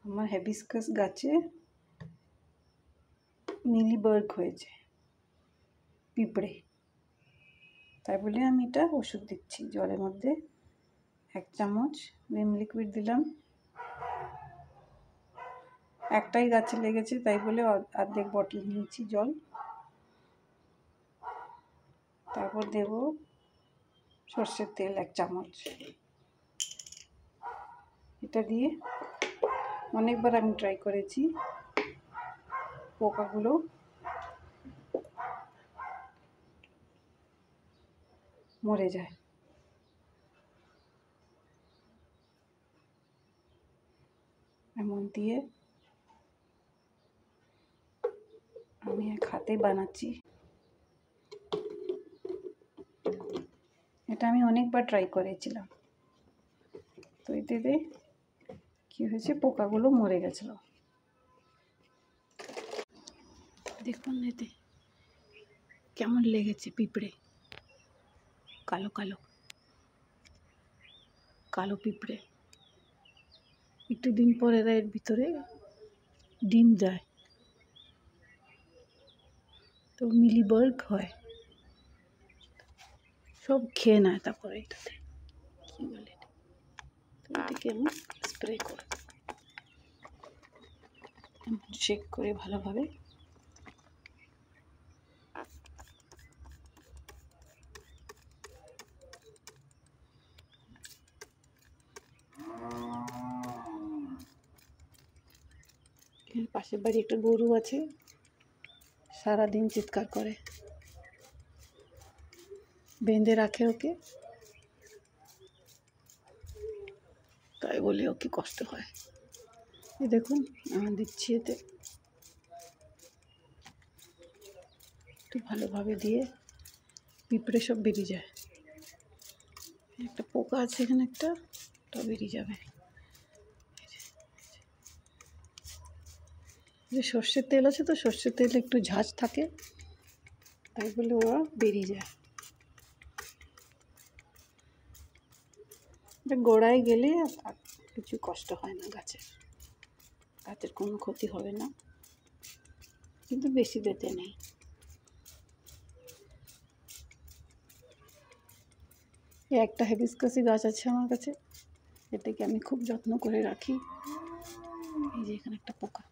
আমার হ্যাবিস্কাস গাছে মিলিবার্গ হয়েছে, পিঁপড়ে। তাই বলে আমি এটা ওষুধ দিচ্ছি। জলের মধ্যে 1 চামচ ভিম লিকুইড দিলাম। একটাই গাছে লেগেছে, তাই বলে অর্ধেক বটল নিয়েছি জল। তারপর দেব সর্ষের তেল 1 চামচ। এটা দিয়ে অনেকবার আমি ট্রাই করেছি, পোকাগুলো মরে যায়। এমন দিয়ে আমি এক হাতে বানাচ্ছি। এটা আমি অনেকবার ট্রাই করেছিলাম, তো এতে কি হয়েছে, পোকাগুলো মরে গেছিল। দেখুন এতে কেমন লেগেছে পিঁপড়ে, কালো কালো কালো পিঁপড়ে। একটু দিন পর এরা এর ভিতরে ডিম দেয়, তো মিলিবার্গ হয়, সব খেয়ে নেয়। তারপরে এটাতে কি বলে, তো এটাকে আমি স্প্রে করে চেক করে ভালোভাবে পাশের বাড়ি একটা গরু আছে, সারাদিন চিৎকার করে, বেঁধে রাখে ওকে, তাই বলে ওকে কষ্ট হয়। এই দেখুন আমি দিচ্ছি, এতে একটু ভালোভাবে দিয়ে পিঁপড়ে সব বেরিয়ে যায়। একটা পোকা আছে এখানে, একটা ওটা বেরিয়ে যাবে। যে সর্ষের তেল আছে, তো সর্ষের তেল একটু ঝাঁঝ থাকে, তাই বলে ওরা বেরিয়ে যায়। গোড়ায় গেলে আর কিছু কষ্ট হয় না, গাছের কোনো ক্ষতি হবে না, কিন্তু বেশি দিতে নেই। একটা হ্যাবিস্কাসি গাছ আছে আমার কাছে, এটাকে আমি খুব যত্ন করে রাখি। এই যে এখানে একটা পোকা,